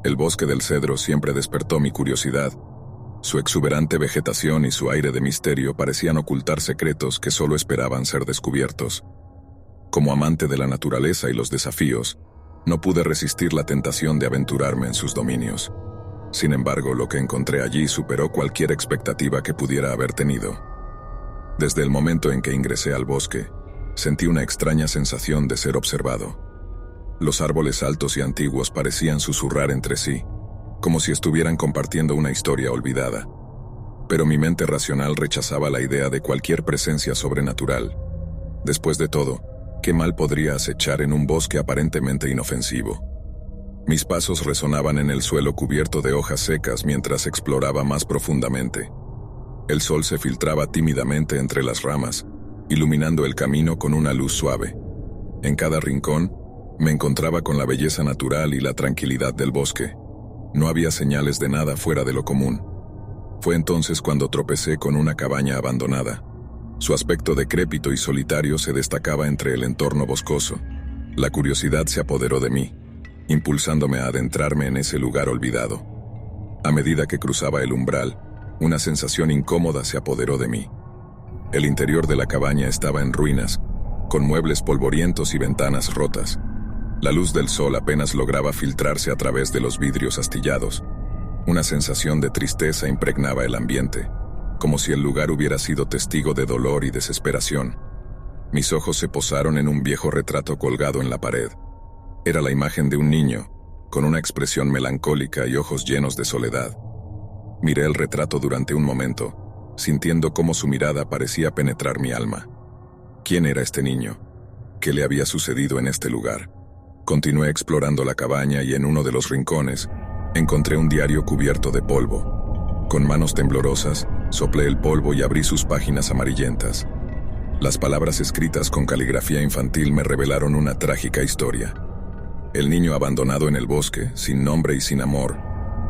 El bosque del cedro siempre despertó mi curiosidad. Su exuberante vegetación y su aire de misterio parecían ocultar secretos que solo esperaban ser descubiertos. Como amante de la naturaleza y los desafíos, no pude resistir la tentación de aventurarme en sus dominios. Sin embargo, lo que encontré allí superó cualquier expectativa que pudiera haber tenido. Desde el momento en que ingresé al bosque, sentí una extraña sensación de ser observado. Los árboles altos y antiguos parecían susurrar entre sí, como si estuvieran compartiendo una historia olvidada. Pero mi mente racional rechazaba la idea de cualquier presencia sobrenatural. Después de todo, ¿qué mal podría acechar en un bosque aparentemente inofensivo? Mis pasos resonaban en el suelo cubierto de hojas secas mientras exploraba más profundamente. El sol se filtraba tímidamente entre las ramas, iluminando el camino con una luz suave. En cada rincón, me encontraba con la belleza natural y la tranquilidad del bosque. No había señales de nada fuera de lo común. Fue entonces cuando tropecé con una cabaña abandonada. Su aspecto decrépito y solitario se destacaba entre el entorno boscoso. La curiosidad se apoderó de mí, impulsándome a adentrarme en ese lugar olvidado. A medida que cruzaba el umbral, una sensación incómoda se apoderó de mí. El interior de la cabaña estaba en ruinas, con muebles polvorientos y ventanas rotas. La luz del sol apenas lograba filtrarse a través de los vidrios astillados. Una sensación de tristeza impregnaba el ambiente, como si el lugar hubiera sido testigo de dolor y desesperación. Mis ojos se posaron en un viejo retrato colgado en la pared. Era la imagen de un niño, con una expresión melancólica y ojos llenos de soledad. Miré el retrato durante un momento, sintiendo cómo su mirada parecía penetrar mi alma. ¿Quién era este niño? ¿Qué le había sucedido en este lugar? Continué explorando la cabaña y en uno de los rincones encontré un diario cubierto de polvo. Con manos temblorosas, soplé el polvo y abrí sus páginas amarillentas. Las palabras escritas con caligrafía infantil me revelaron una trágica historia. El niño abandonado en el bosque, sin nombre y sin amor,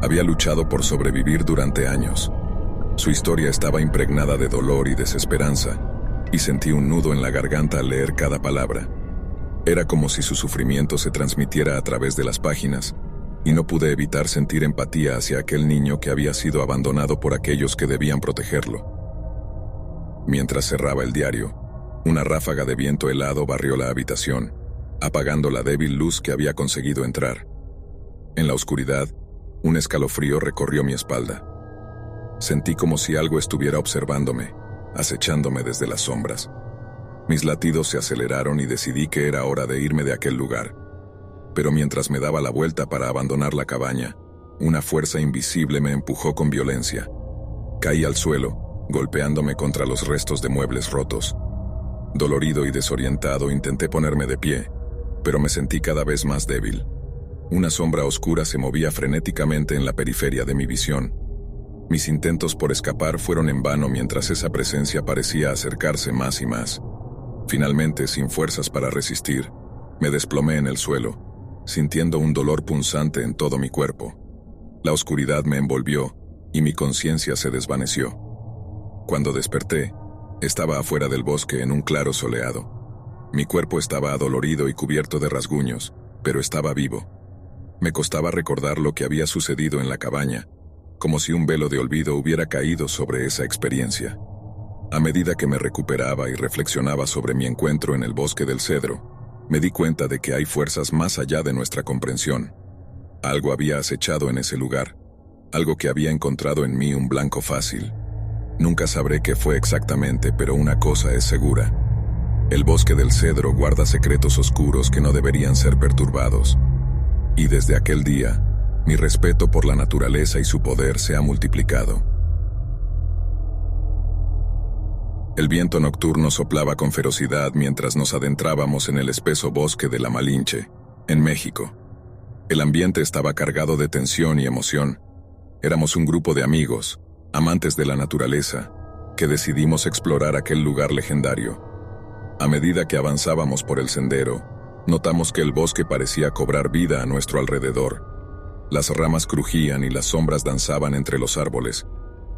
había luchado por sobrevivir durante años. Su historia estaba impregnada de dolor y desesperanza, y sentí un nudo en la garganta al leer cada palabra. Era como si su sufrimiento se transmitiera a través de las páginas, y no pude evitar sentir empatía hacia aquel niño que había sido abandonado por aquellos que debían protegerlo. Mientras cerraba el diario, una ráfaga de viento helado barrió la habitación, apagando la débil luz que había conseguido entrar. En la oscuridad, un escalofrío recorrió mi espalda. Sentí como si algo estuviera observándome, acechándome desde las sombras. Mis latidos se aceleraron y decidí que era hora de irme de aquel lugar. Pero mientras me daba la vuelta para abandonar la cabaña, una fuerza invisible me empujó con violencia. Caí al suelo, golpeándome contra los restos de muebles rotos. Dolorido y desorientado intenté ponerme de pie, pero me sentí cada vez más débil. Una sombra oscura se movía frenéticamente en la periferia de mi visión. Mis intentos por escapar fueron en vano mientras esa presencia parecía acercarse más y más. Finalmente, sin fuerzas para resistir, me desplomé en el suelo, sintiendo un dolor punzante en todo mi cuerpo. La oscuridad me envolvió y mi conciencia se desvaneció. Cuando desperté, estaba afuera del bosque en un claro soleado. Mi cuerpo estaba adolorido y cubierto de rasguños, pero estaba vivo. Me costaba recordar lo que había sucedido en la cabaña, como si un velo de olvido hubiera caído sobre esa experiencia. A medida que me recuperaba y reflexionaba sobre mi encuentro en el bosque del cedro, me di cuenta de que hay fuerzas más allá de nuestra comprensión. Algo había acechado en ese lugar, algo que había encontrado en mí un blanco fácil. Nunca sabré qué fue exactamente, pero una cosa es segura. El bosque del cedro guarda secretos oscuros que no deberían ser perturbados. Y desde aquel día, mi respeto por la naturaleza y su poder se ha multiplicado. El viento nocturno soplaba con ferocidad mientras nos adentrábamos en el espeso bosque de la Malinche, en México. El ambiente estaba cargado de tensión y emoción. Éramos un grupo de amigos, amantes de la naturaleza, que decidimos explorar aquel lugar legendario. A medida que avanzábamos por el sendero, notamos que el bosque parecía cobrar vida a nuestro alrededor. Las ramas crujían y las sombras danzaban entre los árboles.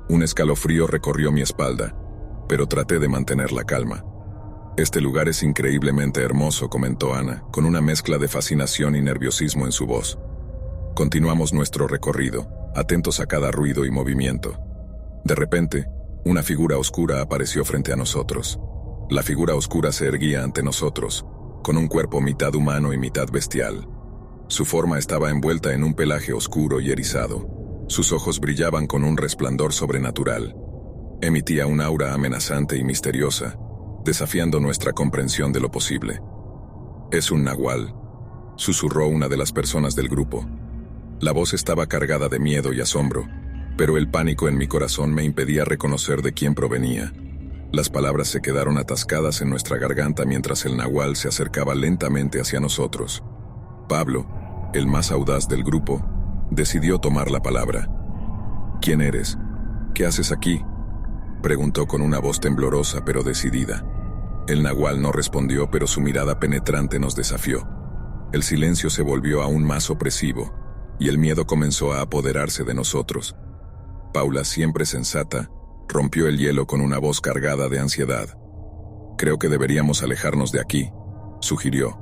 Un escalofrío recorrió mi espalda, pero traté de mantener la calma. «Este lugar es increíblemente hermoso», comentó Ana, con una mezcla de fascinación y nerviosismo en su voz. Continuamos nuestro recorrido, atentos a cada ruido y movimiento. De repente, una figura oscura apareció frente a nosotros. La figura oscura se erguía ante nosotros, con un cuerpo mitad humano y mitad bestial. Su forma estaba envuelta en un pelaje oscuro y erizado. Sus ojos brillaban con un resplandor sobrenatural. Emitía un aura amenazante y misteriosa, desafiando nuestra comprensión de lo posible. «Es un nahual», susurró una de las personas del grupo. La voz estaba cargada de miedo y asombro, pero el pánico en mi corazón me impedía reconocer de quién provenía. Las palabras se quedaron atascadas en nuestra garganta mientras el nahual se acercaba lentamente hacia nosotros. Pablo, el más audaz del grupo, decidió tomar la palabra. «¿Quién eres? ¿Qué haces aquí?», preguntó con una voz temblorosa pero decidida. El nahual no respondió, pero su mirada penetrante nos desafió. El silencio se volvió aún más opresivo, y el miedo comenzó a apoderarse de nosotros. Paula, siempre sensata, rompió el hielo con una voz cargada de ansiedad. «Creo que deberíamos alejarnos de aquí», sugirió.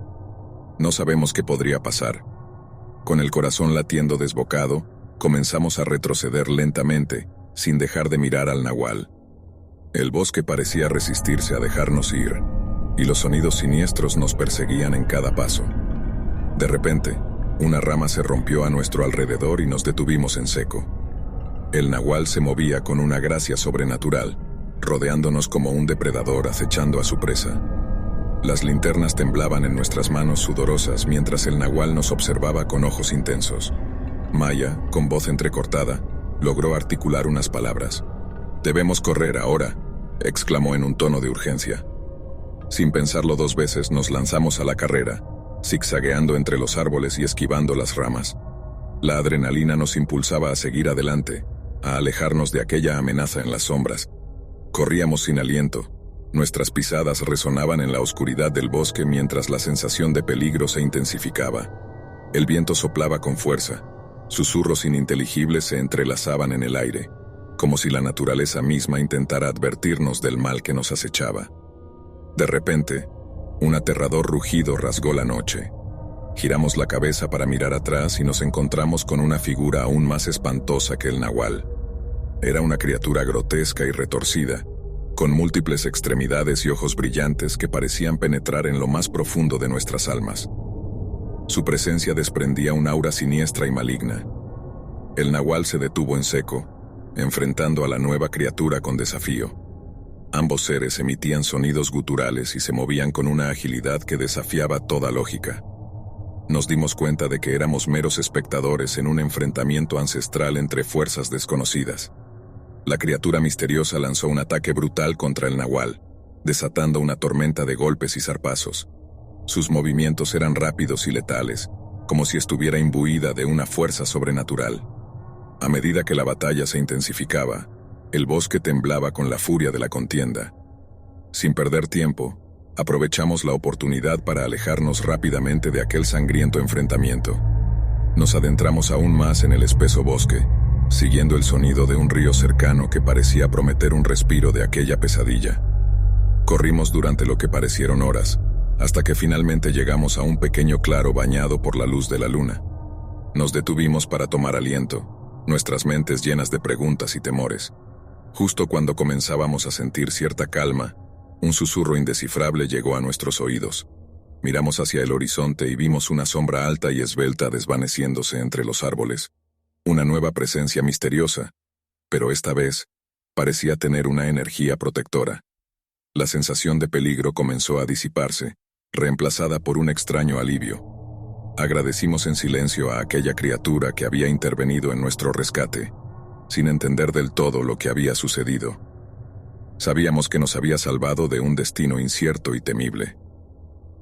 «No sabemos qué podría pasar». Con el corazón latiendo desbocado, comenzamos a retroceder lentamente, sin dejar de mirar al nahual. El bosque parecía resistirse a dejarnos ir, y los sonidos siniestros nos perseguían en cada paso. De repente, una rama se rompió a nuestro alrededor y nos detuvimos en seco. El nahual se movía con una gracia sobrenatural, rodeándonos como un depredador acechando a su presa. Las linternas temblaban en nuestras manos sudorosas mientras el nahual nos observaba con ojos intensos. Maya, con voz entrecortada, logró articular unas palabras. «Debemos correr ahora», exclamó en un tono de urgencia. Sin pensarlo dos veces nos lanzamos a la carrera, zigzagueando entre los árboles y esquivando las ramas. La adrenalina nos impulsaba a seguir adelante, a alejarnos de aquella amenaza en las sombras. Corríamos sin aliento. Nuestras pisadas resonaban en la oscuridad del bosque mientras la sensación de peligro se intensificaba. El viento soplaba con fuerza. Susurros ininteligibles se entrelazaban en el aire, como si la naturaleza misma intentara advertirnos del mal que nos acechaba. De repente, un aterrador rugido rasgó la noche. Giramos la cabeza para mirar atrás y nos encontramos con una figura aún más espantosa que el nahual. Era una criatura grotesca y retorcida, con múltiples extremidades y ojos brillantes que parecían penetrar en lo más profundo de nuestras almas. Su presencia desprendía un aura siniestra y maligna. El nahual se detuvo en seco, enfrentando a la nueva criatura con desafío. Ambos seres emitían sonidos guturales y se movían con una agilidad que desafiaba toda lógica. Nos dimos cuenta de que éramos meros espectadores en un enfrentamiento ancestral entre fuerzas desconocidas. La criatura misteriosa lanzó un ataque brutal contra el nahual, desatando una tormenta de golpes y zarpazos. Sus movimientos eran rápidos y letales, como si estuviera imbuida de una fuerza sobrenatural. A medida que la batalla se intensificaba, el bosque temblaba con la furia de la contienda. Sin perder tiempo, aprovechamos la oportunidad para alejarnos rápidamente de aquel sangriento enfrentamiento. Nos adentramos aún más en el espeso bosque, siguiendo el sonido de un río cercano que parecía prometer un respiro de aquella pesadilla. Corrimos durante lo que parecieron horas, hasta que finalmente llegamos a un pequeño claro bañado por la luz de la luna. Nos detuvimos para tomar aliento, nuestras mentes llenas de preguntas y temores. Justo cuando comenzábamos a sentir cierta calma, un susurro indescifrable llegó a nuestros oídos. Miramos hacia el horizonte y vimos una sombra alta y esbelta desvaneciéndose entre los árboles. Una nueva presencia misteriosa, pero esta vez parecía tener una energía protectora. La sensación de peligro comenzó a disiparse, reemplazada por un extraño alivio. Agradecimos en silencio a aquella criatura que había intervenido en nuestro rescate, sin entender del todo lo que había sucedido. Sabíamos que nos había salvado de un destino incierto y temible.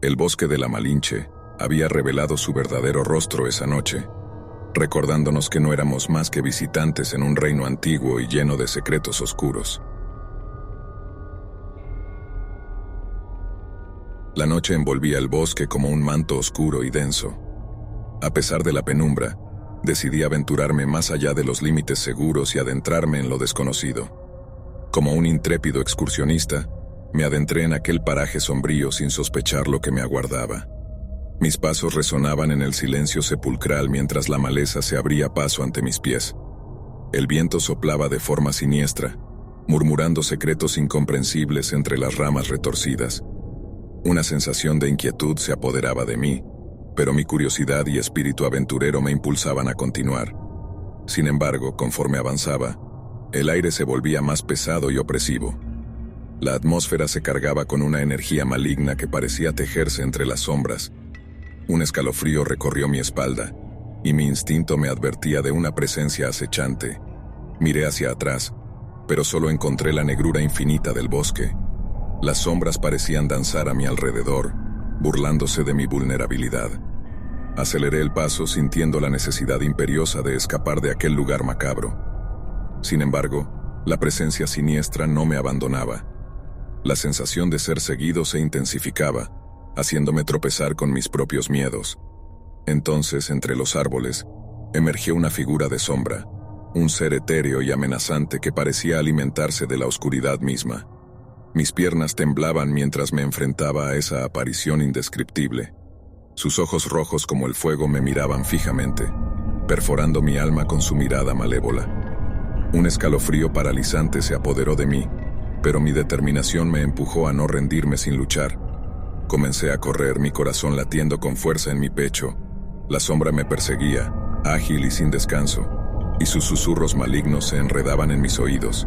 El bosque de la Malinche había revelado su verdadero rostro esa noche, recordándonos que no éramos más que visitantes en un reino antiguo y lleno de secretos oscuros. La noche envolvía el bosque como un manto oscuro y denso. A pesar de la penumbra, decidí aventurarme más allá de los límites seguros y adentrarme en lo desconocido. Como un intrépido excursionista, me adentré en aquel paraje sombrío sin sospechar lo que me aguardaba. Mis pasos resonaban en el silencio sepulcral mientras la maleza se abría paso ante mis pies. El viento soplaba de forma siniestra, murmurando secretos incomprensibles entre las ramas retorcidas. Una sensación de inquietud se apoderaba de mí, pero mi curiosidad y espíritu aventurero me impulsaban a continuar. Sin embargo, conforme avanzaba, el aire se volvía más pesado y opresivo. La atmósfera se cargaba con una energía maligna que parecía tejerse entre las sombras. Un escalofrío recorrió mi espalda, y mi instinto me advertía de una presencia acechante. Miré hacia atrás, pero solo encontré la negrura infinita del bosque. Las sombras parecían danzar a mi alrededor, burlándose de mi vulnerabilidad. Aceleré el paso sintiendo la necesidad imperiosa de escapar de aquel lugar macabro. Sin embargo, la presencia siniestra no me abandonaba. La sensación de ser seguido se intensificaba, haciéndome tropezar con mis propios miedos. Entonces, entre los árboles, emergió una figura de sombra, un ser etéreo y amenazante que parecía alimentarse de la oscuridad misma. Mis piernas temblaban mientras me enfrentaba a esa aparición indescriptible. Sus ojos rojos como el fuego me miraban fijamente, perforando mi alma con su mirada malévola. Un escalofrío paralizante se apoderó de mí, pero mi determinación me empujó a no rendirme sin luchar. Comencé a correr, mi corazón latiendo con fuerza en mi pecho. La sombra me perseguía, ágil y sin descanso, y sus susurros malignos se enredaban en mis oídos.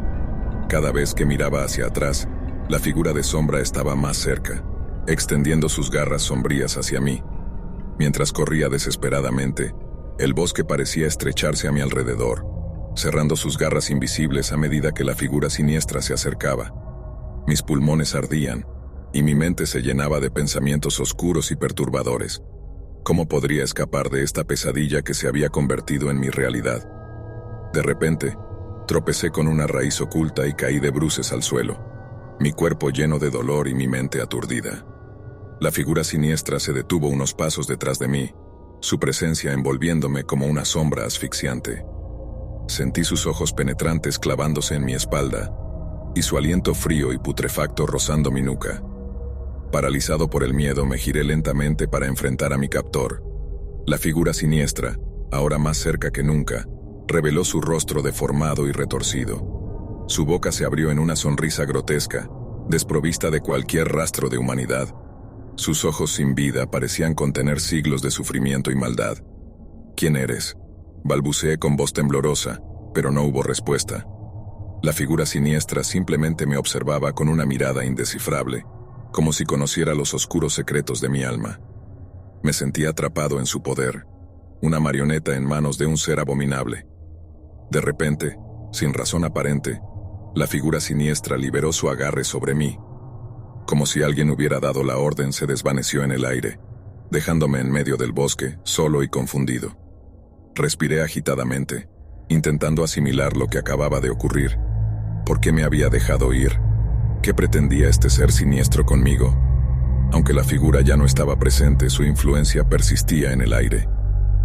Cada vez que miraba hacia atrás, la figura de sombra estaba más cerca, extendiendo sus garras sombrías hacia mí. Mientras corría desesperadamente, el bosque parecía estrecharse a mi alrededor, cerrando sus garras invisibles a medida que la figura siniestra se acercaba. Mis pulmones ardían, y mi mente se llenaba de pensamientos oscuros y perturbadores. ¿Cómo podría escapar de esta pesadilla que se había convertido en mi realidad? De repente, tropecé con una raíz oculta y caí de bruces al suelo, mi cuerpo lleno de dolor y mi mente aturdida. La figura siniestra se detuvo unos pasos detrás de mí, su presencia envolviéndome como una sombra asfixiante. Sentí sus ojos penetrantes clavándose en mi espalda, y su aliento frío y putrefacto rozando mi nuca. Paralizado por el miedo, me giré lentamente para enfrentar a mi captor. La figura siniestra, ahora más cerca que nunca, reveló su rostro deformado y retorcido. Su boca se abrió en una sonrisa grotesca, desprovista de cualquier rastro de humanidad. Sus ojos sin vida parecían contener siglos de sufrimiento y maldad. ¿Quién eres?, balbuceé con voz temblorosa, pero no hubo respuesta. La figura siniestra simplemente me observaba con una mirada indescifrable, como si conociera los oscuros secretos de mi alma. Me sentía atrapado en su poder, una marioneta en manos de un ser abominable. De repente, sin razón aparente, la figura siniestra liberó su agarre sobre mí. Como si alguien hubiera dado la orden, se desvaneció en el aire, dejándome en medio del bosque, solo y confundido. Respiré agitadamente, intentando asimilar lo que acababa de ocurrir. ¿Por qué me había dejado ir? ¿Qué pretendía este ser siniestro conmigo? Aunque la figura ya no estaba presente, su influencia persistía en el aire.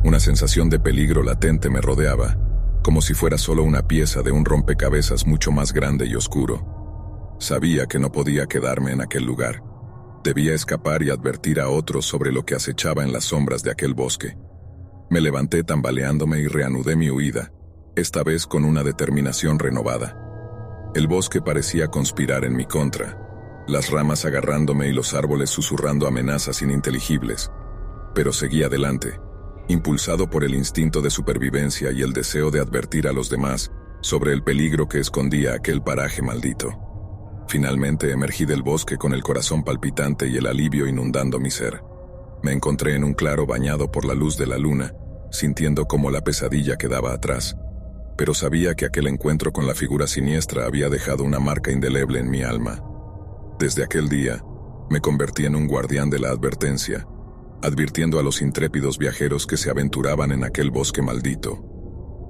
Una sensación de peligro latente me rodeaba, como si fuera solo una pieza de un rompecabezas mucho más grande y oscuro. Sabía que no podía quedarme en aquel lugar. Debía escapar y advertir a otros sobre lo que acechaba en las sombras de aquel bosque. Me levanté tambaleándome y reanudé mi huida, esta vez con una determinación renovada. El bosque parecía conspirar en mi contra, las ramas agarrándome y los árboles susurrando amenazas ininteligibles. Pero seguí adelante, impulsado por el instinto de supervivencia y el deseo de advertir a los demás sobre el peligro que escondía aquel paraje maldito. Finalmente emergí del bosque con el corazón palpitante y el alivio inundando mi ser. Me encontré en un claro bañado por la luz de la luna, sintiendo cómo la pesadilla quedaba atrás. Pero sabía que aquel encuentro con la figura siniestra había dejado una marca indeleble en mi alma. Desde aquel día, me convertí en un guardián de la advertencia, advirtiendo a los intrépidos viajeros que se aventuraban en aquel bosque maldito.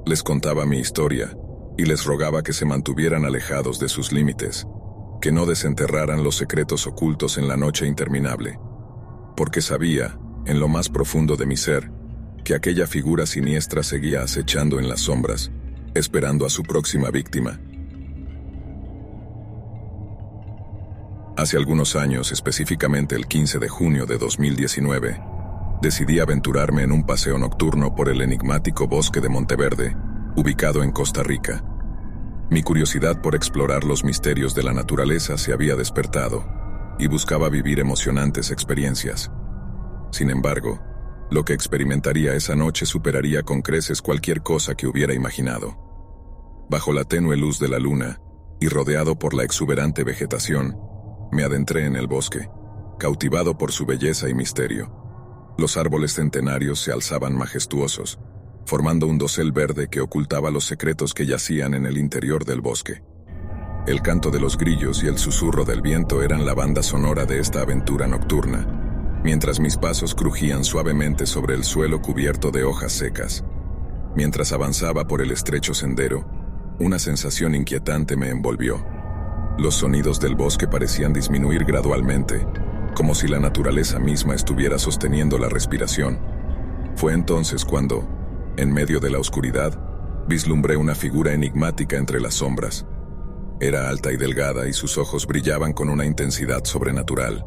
Les contaba mi historia, y les rogaba que se mantuvieran alejados de sus límites, que no desenterraran los secretos ocultos en la noche interminable. Porque sabía, en lo más profundo de mi ser, que aquella figura siniestra seguía acechando en las sombras, esperando a su próxima víctima. Hace algunos años, específicamente el 15 de junio de 2019, decidí aventurarme en un paseo nocturno por el enigmático bosque de Monteverde, ubicado en Costa Rica. Mi curiosidad por explorar los misterios de la naturaleza se había despertado, y buscaba vivir emocionantes experiencias. Sin embargo, lo que experimentaría esa noche superaría con creces cualquier cosa que hubiera imaginado. Bajo la tenue luz de la luna, y rodeado por la exuberante vegetación, me adentré en el bosque, cautivado por su belleza y misterio. Los árboles centenarios se alzaban majestuosos, formando un dosel verde que ocultaba los secretos que yacían en el interior del bosque. El canto de los grillos y el susurro del viento eran la banda sonora de esta aventura nocturna, mientras mis pasos crujían suavemente sobre el suelo cubierto de hojas secas. Mientras avanzaba por el estrecho sendero, una sensación inquietante me envolvió. Los sonidos del bosque parecían disminuir gradualmente, como si la naturaleza misma estuviera sosteniendo la respiración. Fue entonces cuando, en medio de la oscuridad, vislumbré una figura enigmática entre las sombras. Era alta y delgada y sus ojos brillaban con una intensidad sobrenatural.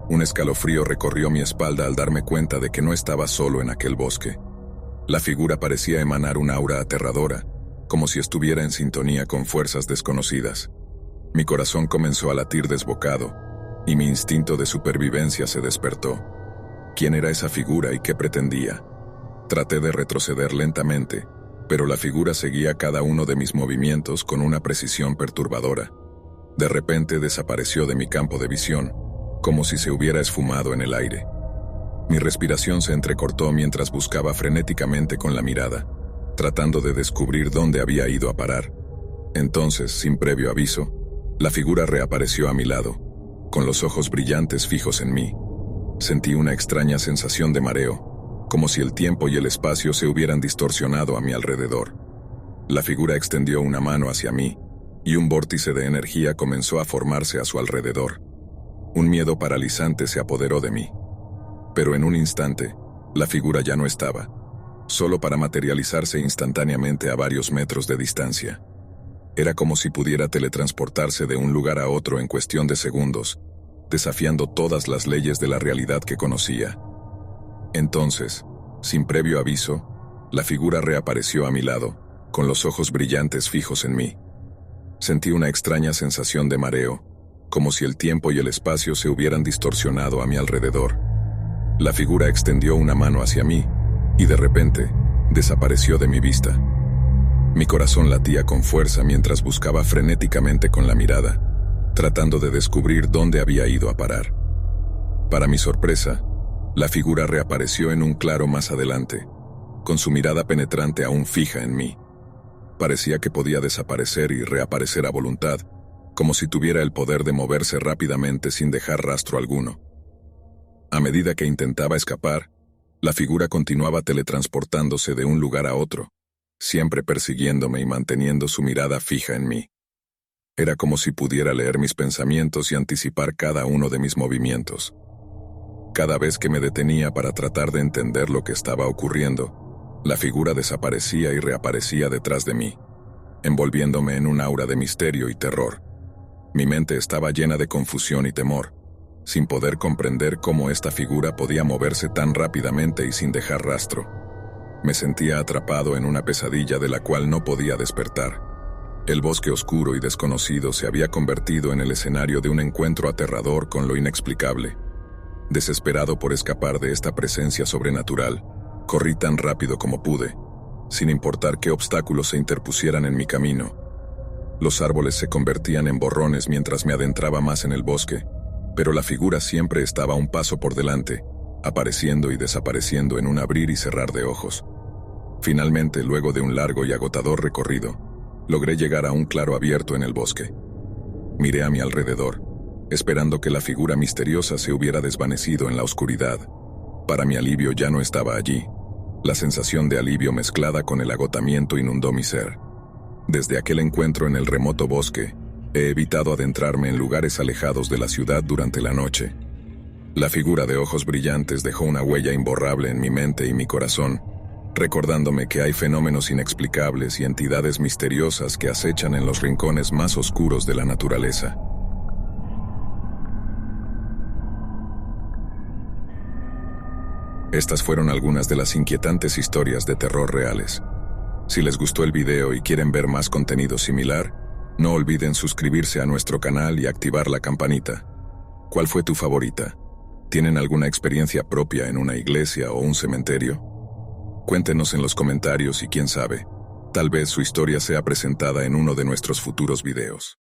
Un escalofrío recorrió mi espalda al darme cuenta de que no estaba solo en aquel bosque. La figura parecía emanar un aura aterradora, como si estuviera en sintonía con fuerzas desconocidas. Mi corazón comenzó a latir desbocado, y mi instinto de supervivencia se despertó. ¿Quién era esa figura y qué pretendía? Traté de retroceder lentamente, pero la figura seguía cada uno de mis movimientos con una precisión perturbadora. De repente desapareció de mi campo de visión, como si se hubiera esfumado en el aire. Mi respiración se entrecortó mientras buscaba frenéticamente con la mirada, tratando de descubrir dónde había ido a parar. Entonces, sin previo aviso, la figura reapareció a mi lado, con los ojos brillantes fijos en mí. Sentí una extraña sensación de mareo, como si el tiempo y el espacio se hubieran distorsionado a mi alrededor. La figura extendió una mano hacia mí, y un vórtice de energía comenzó a formarse a su alrededor. Un miedo paralizante se apoderó de mí. Pero en un instante, la figura ya no estaba, solo para materializarse instantáneamente a varios metros de distancia. Era como si pudiera teletransportarse de un lugar a otro en cuestión de segundos, desafiando todas las leyes de la realidad que conocía. Entonces, sin previo aviso, la figura reapareció a mi lado, con los ojos brillantes fijos en mí. Sentí una extraña sensación de mareo, como si el tiempo y el espacio se hubieran distorsionado a mi alrededor. La figura extendió una mano hacia mí, y de repente, desapareció de mi vista. Mi corazón latía con fuerza mientras buscaba frenéticamente con la mirada, tratando de descubrir dónde había ido a parar. Para mi sorpresa, la figura reapareció en un claro más adelante, con su mirada penetrante aún fija en mí. Parecía que podía desaparecer y reaparecer a voluntad, como si tuviera el poder de moverse rápidamente sin dejar rastro alguno. A medida que intentaba escapar, la figura continuaba teletransportándose de un lugar a otro, siempre persiguiéndome y manteniendo su mirada fija en mí. Era como si pudiera leer mis pensamientos y anticipar cada uno de mis movimientos. Cada vez que me detenía para tratar de entender lo que estaba ocurriendo, la figura desaparecía y reaparecía detrás de mí, envolviéndome en un aura de misterio y terror. Mi mente estaba llena de confusión y temor, sin poder comprender cómo esta figura podía moverse tan rápidamente y sin dejar rastro. Me sentía atrapado en una pesadilla de la cual no podía despertar. El bosque oscuro y desconocido se había convertido en el escenario de un encuentro aterrador con lo inexplicable. Desesperado por escapar de esta presencia sobrenatural, corrí tan rápido como pude, sin importar qué obstáculos se interpusieran en mi camino. Los árboles se convertían en borrones mientras me adentraba más en el bosque, pero la figura siempre estaba un paso por delante, apareciendo y desapareciendo en un abrir y cerrar de ojos. Finalmente, luego de un largo y agotador recorrido, logré llegar a un claro abierto en el bosque. Miré a mi alrededor, esperando que la figura misteriosa se hubiera desvanecido en la oscuridad. Para mi alivio ya no estaba allí. La sensación de alivio mezclada con el agotamiento inundó mi ser. Desde aquel encuentro en el remoto bosque, he evitado adentrarme en lugares alejados de la ciudad durante la noche. La figura de ojos brillantes dejó una huella imborrable en mi mente y mi corazón, recordándome que hay fenómenos inexplicables y entidades misteriosas que acechan en los rincones más oscuros de la naturaleza. Estas fueron algunas de las inquietantes historias de terror reales. Si les gustó el video y quieren ver más contenido similar, no olviden suscribirse a nuestro canal y activar la campanita. ¿Cuál fue tu favorita? ¿Tienen alguna experiencia propia en una iglesia o un cementerio? Cuéntenos en los comentarios y quién sabe, tal vez su historia sea presentada en uno de nuestros futuros videos.